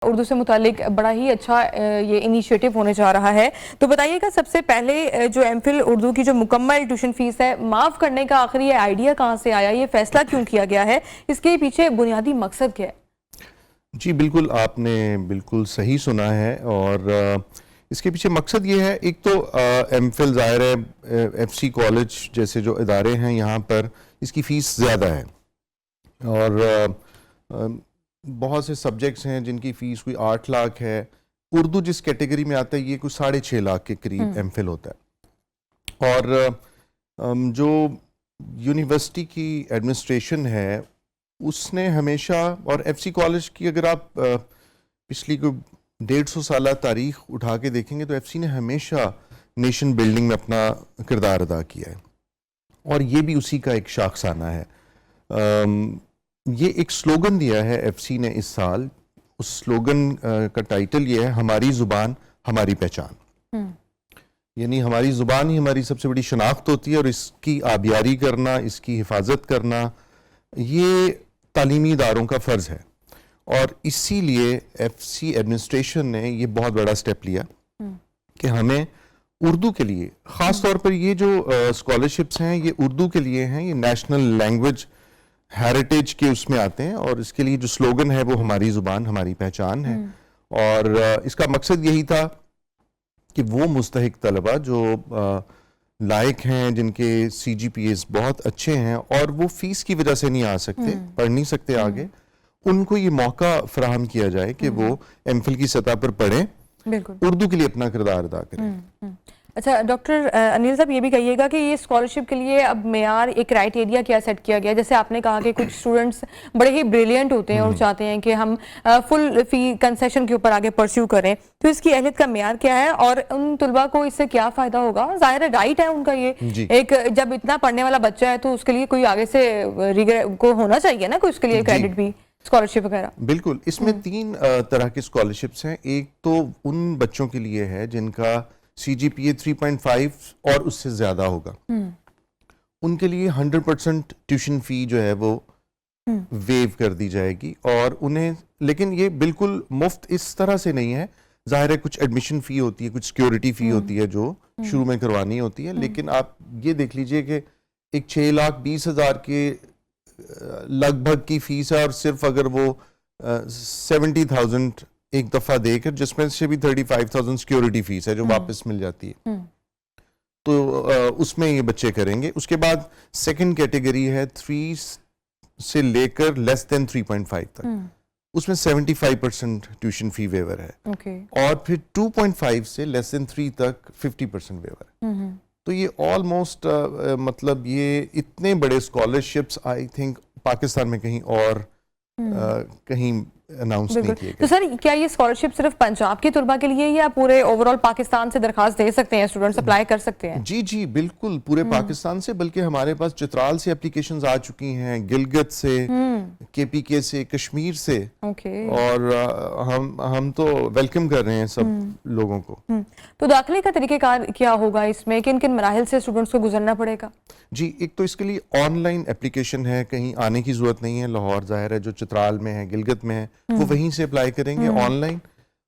اردو سے متعلق بڑا ہی اچھا یہ انیشیٹو ہونے جا رہا ہے. تو بتائیے گا سب سے پہلے جو ایم فل اردو کی جو مکمل ٹیوشن فیس ہے معاف کرنے کا آخری یہ آئیڈیا کہاں سے آیا, یہ فیصلہ کیوں کیا گیا ہے, اس کے پیچھے بنیادی مقصد کیا ہے؟ جی بالکل, آپ نے بالکل صحیح سنا ہے, اور اس کے پیچھے مقصد یہ ہے, ایک تو ایم فل ظاہر ہے ایف سی کالج جیسے جو ادارے ہیں یہاں پر اس کی فیس زیادہ ہے, اور بہت سے سبجیکٹس ہیں جن کی فیس کوئی 8 لاکھ ہے. اردو جس کیٹیگری میں آتا ہے یہ کوئی 6.5 لاکھ کے قریب ایم فل ہوتا ہے. اور جو یونیورسٹی کی ایڈمنسٹریشن ہے اس نے ہمیشہ, اور ایف سی کالج کی اگر آپ پچھلی کوئی 150 سالہ تاریخ اٹھا کے دیکھیں گے تو ایف سی نے ہمیشہ نیشن بلڈنگ میں اپنا کردار ادا کیا ہے, اور یہ بھی اسی کا ایک شاخسانہ ہے. یہ ایک سلوگن دیا ہے ایف سی نے اس سال, اس سلوگن کا ٹائٹل یہ ہے ہماری زبان ہماری پہچان. یعنی ہماری زبان ہی ہماری سب سے بڑی شناخت ہوتی ہے, اور اس کی آبیاری کرنا, اس کی حفاظت کرنا یہ تعلیمی اداروں کا فرض ہے. اور اسی لیے ایف سی ایڈمنسٹریشن نے یہ بہت بڑا سٹیپ لیا کہ ہمیں اردو کے لیے, خاص طور پر یہ جو اسکالرشپس ہیں یہ اردو کے لیے ہیں, یہ نیشنل لینگویج ہیریٹیج کے اس میں آتے ہیں, اور اس کے لیے جو سلوگن ہے وہ ہماری زبان ہماری پہچان ہے. اور اس کا مقصد یہی تھا کہ وہ مستحق طلبہ جو لائق ہیں, جن کے سی جی پی ایز بہت اچھے ہیں اور وہ فیس کی وجہ سے نہیں آ سکتے, پڑھ نہیں سکتے آگے, ان کو یہ موقع فراہم کیا جائے کہ وہ ایم فل کی سطح پر پڑھیں, اردو کے لیے اپنا کردار ادا کریں. اچھا ڈاکٹر انیل صاحب, یہ بھی کہیے گا کہ یہ اسکالرشپ کے لیے اب معیار, ایک کرائیٹیریا کیا سیٹ کیا گیا؟ جیسے آپ نے کہا کہ کچھ اسٹوڈنٹس بڑے ہی بریلینٹ ہوتے ہیں اور چاہتے ہیں کہ ہم فل فی کنسیشن کے اوپر آگے پرسیو کریں, تو اس کی اہلیت کا معیار کیا ہے اور ان طلباء کو اس سے کیا فائدہ ہوگا؟ ظاہر ہے رائٹ ہے ان کا یہ ایک, جب اتنا پڑھنے والا بچہ ہے تو اس کے لیے کوئی آگے سے کو ہونا چاہیے نا, کوئی اس کے لیے کریڈٹ بھی, اسکالرشپ وغیرہ. بالکل, اس میں 3 طرح کی اسکالرشپس ہیں. ایک تو ان بچوں کے لیے ہے جن کا سی جی پی اے 3.5 اور اس سے زیادہ ہوگا, ان کے لیے 100% ٹیوشن فی جو ہے وہ ویو کر دی جائے گی, اور انہیں, لیکن یہ بالکل مفت اس طرح سے نہیں ہے. ظاہر ہے کچھ ایڈمیشن فی ہوتی ہے, کچھ سیکیورٹی فی ہوتی ہے جو شروع میں کروانی ہوتی ہے, لیکن آپ یہ دیکھ لیجئے کہ ایک 6,20,000 کے لگ بھگ کی فیس ہے, اور صرف اگر وہ 70,000 ایک دفعہ دے کر, جس میں سے بھی 35,000 سیکیورٹی فیس ہے جو واپس مل جاتی ہے, تو اس میں یہ بچے کریں گے. اس کے بعد سیکنڈ کیٹیگری ہے 3 سے لے کر لیس دین 3.5 تک, اس میں 75% ٹیوشن فی ویور ہے, اور پھر 2.5 سے لیس دین 3 تک 50% ویور ہے. تو یہ آلموسٹ مطلب یہ اتنے بڑے اسکالرشپس آئی تھنک پاکستان میں کہیں اور کہیں اناؤنس نہیں کیے گئے. تو سر کیا یہ اسکالرشپ صرف پنجاب کے طلباء کے لیے یا پورے اوورال پاکستان سے درخواست دے سکتے ہیں, اسٹوڈنٹس اپلائی کر سکتے ہیں؟ جی بالکل, پورے پاکستان سے, بلکہ ہمارے پاس چترال سے اپلیکیشنز آ چکی ہیں, گلگت سے, کے پی کے سے, کشمیر سے, اور ہم تو ویلکم کر رہے ہیں سب لوگوں کو. تو داخلے کا طریقہ کار کیا ہوگا اس میں, کن کن مراحل سے اسٹوڈنٹس کو گزرنا پڑے گا؟ جی ایک تو اس کے لیے آن لائن اپلیکیشن ہے, کہیں آنے کی ضرورت نہیں ہے. لاہور ظاہر ہے جو چترال میں ہے, گلگت میں ہے, وہ وہیں سے اپلائی کریں گے آن لائن,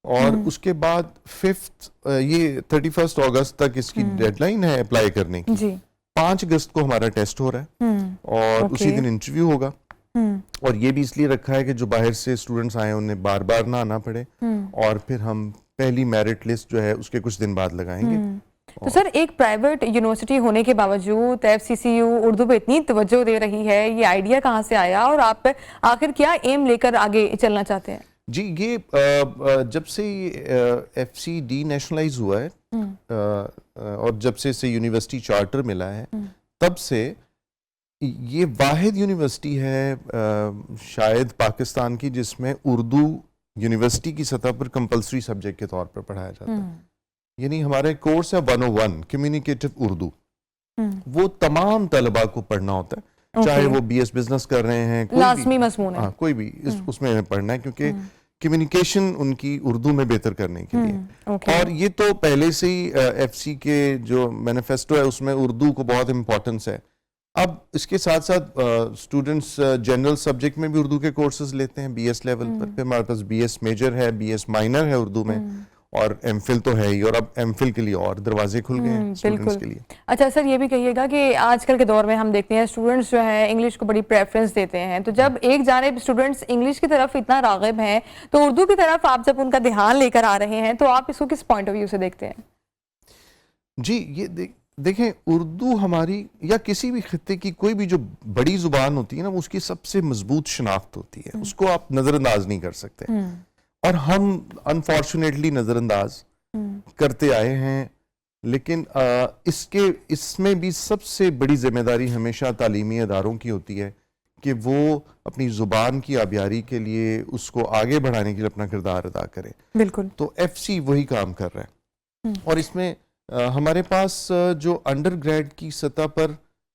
اور اس کے بعد 31 اگست تک اس کی ڈیڈ لائن ہے اپلائی کرنے کی. 5 اگست کو ہمارا ٹیسٹ ہو رہا ہے, اور اسی دن انٹرویو ہوگا, اور یہ بھی اس لیے رکھا ہے کہ جو باہر سے اسٹوڈنٹس آئے انہیں بار بار نہ آنا پڑے, اور پھر ہم پہلی میرٹ لسٹ جو ہے اس کے کچھ دن بعد لگائیں گے. تو سر ایک پرائیویٹ یونیورسٹی ہونے کے باوجود F C C U Urdu پہ اتنی توجہ دے رہی ہے, یہ آئیڈیا کہاں سے آیا اور آپ آخر کیا ایم لے کر آگے چلنا چاہتے ہیں؟ جی یہ جب سے ایف سی ڈی نیشنلائز ہوا ہے, اور جب سے اسے یونیورسٹی چارٹر ملا ہے, تب سے یہ واحد یونیورسٹی ہے شاید پاکستان کی جس میں اردو یونیورسٹی کی سطح پر کمپلسری سبجیکٹ کے طور پر پڑھایا جاتا ہے. یعنی ہمارے کورس ہے 101 کمیونیکیٹو اردو, وہ تمام طلباء کو پڑھنا ہوتا ہے, چاہے وہ بی ایس بزنس کر رہے ہیں, لازمی مضمون ہے, کوئی بھی اس میں پڑھنا ہے, کیونکہ کمیونیکیشن ان کی اردو میں بہتر کرنے کے لیے. اور یہ تو پہلے سے ہی ایف سی کے جو مینیفیسٹو ہے اس میں اردو کو بہت امپورٹنس ہے, اب اس کے ساتھ ساتھ اسٹوڈنٹس جنرل سبجیکٹ میں بھی اردو کے کورسز لیتے ہیں بی ایس لیول پر. پھر ہمارے پاس بی ایس میجر ہے, بی ایس مائنر ہے اردو میں, اور ایم فل تو ہے ہی, اور اب ایم فل کے لیے اور دروازے کھل گئے ہیں اسٹوڈنٹس کے لیے. اچھا سر, یہ بھی کہیے گا کہ آج کل کے دور میں ہم دیکھتے ہیں اسٹوڈنٹس جو ہیں انگلش کو بڑی پریفرنس دیتے ہیں, تو جب ایک جانب اسٹوڈنٹس انگلش کی طرف اتنا راغب ہیں تو اردو کی طرف آپ جب ان کا دھیان لے کر آ رہے ہیں تو آپ اس کو کس پوائنٹ آف ویو سے دیکھتے ہیں؟ جی یہ دیکھیں, اردو ہماری یا کسی بھی خطے کی کوئی بھی جو بڑی زبان ہوتی ہے نا, اس کی سب سے مضبوط شناخت ہوتی ہے, اس کو آپ نظر انداز نہیں کر سکتے, اور ہم انفارچونیٹلی نظر انداز کرتے آئے ہیں. لیکن اس میں بھی سب سے بڑی ذمہ داری ہمیشہ تعلیمی اداروں کی ہوتی ہے کہ وہ اپنی زبان کی آبیاری کے لیے اس کو آگے بڑھانے کے لیے اپنا کردار ادا کریں. بالکل. تو ایف سی وہی کام کر رہا ہے, اور اس میں ہمارے پاس جو انڈر گریڈ کی سطح پر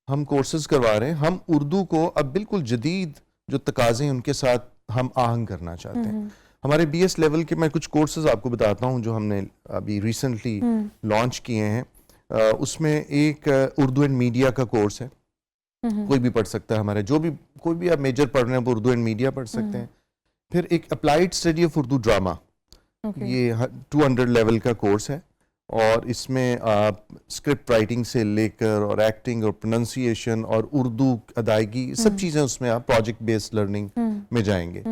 ہم کورسز کروا رہے ہیں, ہم اردو کو اب بالکل جدید جو تقاضے ہیں ان کے ساتھ ہم آہنگ کرنا چاہتے ہیں. ہمارے بی ایس لیول کے میں کچھ کورسز آپ کو بتاتا ہوں جو ہم نے ابھی ریسنٹلی لانچ کیے ہیں. اس میں ایک اردو اینڈ میڈیا کا کورس ہے, کوئی بھی پڑھ سکتا ہے, ہمارے جو بھی کوئی بھی آپ میجر پڑھ رہے ہیں وہ اردو اینڈ میڈیا پڑھ سکتے ہیں. پھر ایک applied study of Urdu drama, یہ 200 لیول کا کورس ہے, اور اس میں آپ اسکرپٹ رائٹنگ سے لے کر اور ایکٹنگ اور پروننسیشن اور اردو ادائیگی سب چیزیں اس میں آپ پروجیکٹ بیسڈ لرننگ میں جائیں گے.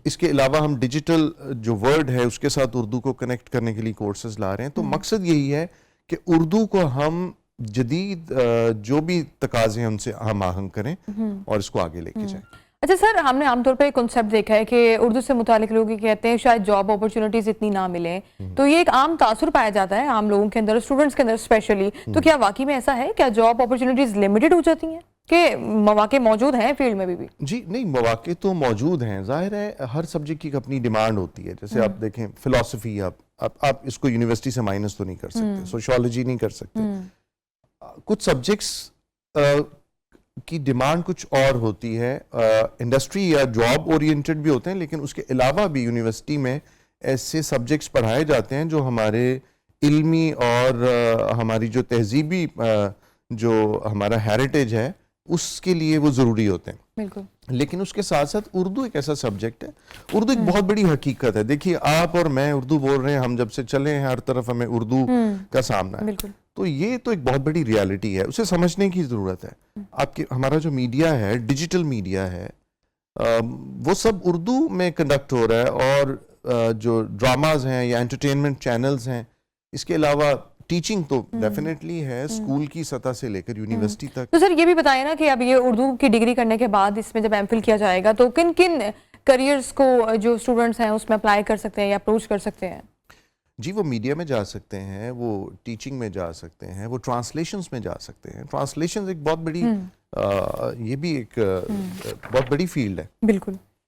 اس کے علاوہ ہم ڈیجیٹل جو ورڈ ہے اس کے ساتھ اردو کو کنیکٹ کرنے کے لیے کورسز لا رہے ہیں. تو مقصد یہی ہے کہ اردو کو ہم جدید جو بھی تقاضے ہیں ان سے ہم آہنگ کریں اور اس کو آگے لے کے جائیں. اچھا سر, ہم نے عام طور پہ ایک کنسیپٹ دیکھا ہے کہ اردو سے متعلق لوگ یہ کہتے ہیں شاید جاب اپرچونیٹیز اتنی نہ ملیں, تو یہ ایک عام تاثر پایا جاتا ہے عام لوگوں کے اندر, اسٹوڈنٹس کے اندر اسپیشلی. تو کیا واقعی میں ایسا ہے, کیا جاب اپرچونیٹیز لمیٹڈ ہو جاتی ہیں کہ مواقع موجود ہیں فیلڈ میں بھی؟ جی نہیں, مواقع تو موجود ہیں, ظاہر ہے ہر سبجیکٹ کی اپنی ڈیمانڈ ہوتی ہے. جیسے آپ دیکھیں فلسفی, آپ اس کو یونیورسٹی سے مائنس تو نہیں کر سکتے, سوشیولوجی نہیں کر سکتے, کچھ سبجیکٹس کی ڈیمانڈ کچھ اور ہوتی ہے, انڈسٹری یا جاب اورینٹڈ بھی ہوتے ہیں, لیکن اس کے علاوہ بھی یونیورسٹی میں ایسے سبجیکٹس پڑھائے جاتے ہیں جو ہمارے علمی اور ہماری جو تہذیبی جو ہمارا ہیریٹیج ہے اس کے لیے وہ ضروری ہوتے ہیں. بالکل. لیکن اس کے ساتھ ساتھ اردو ایک ایسا سبجیکٹ ہے, اردو ایک بہت بڑی حقیقت ہے. دیکھیے آپ اور میں اردو بول رہے ہیں, ہم جب سے چلے ہیں ہر طرف ہمیں اردو کا سامنا ہے. بالکل. تو یہ تو ایک بہت بڑی ریالٹی ہے, اسے سمجھنے کی ضرورت ہے. ہمارا جو میڈیا ہے, ڈیجیٹل میڈیا ہے, وہ سب اردو میں کنڈکٹ ہو رہا ہے, اور جو ڈراماز ہیں یا انٹرٹینمنٹ چینلز ہیں, اس کے علاوہ ٹیچنگ تو ڈیفینیٹلی ہے اسکول کی سطح سے لے کر یونیورسٹی تک. تو سر یہ بھی بتائیں نا کہ اب یہ اردو کی ڈگری کرنے کے بعد اس میں جب ایم فل کیا جائے گا تو کن کن کریئرز کو جو اسٹوڈنٹس ہیں اس میں اپلائی کر سکتے ہیں یا اپروچ کر سکتے ہیں؟ جی وہ میڈیا میں جا سکتے ہیں, وہ ٹیچنگ میں جا سکتے ہیں, وہ ٹرانسلیشنز میں جا سکتے ہیں. ٹرانسلیشنز ایک بہت بڑی یہ بھی ایک بہت بڑی فیلڈ ہے. بالکل.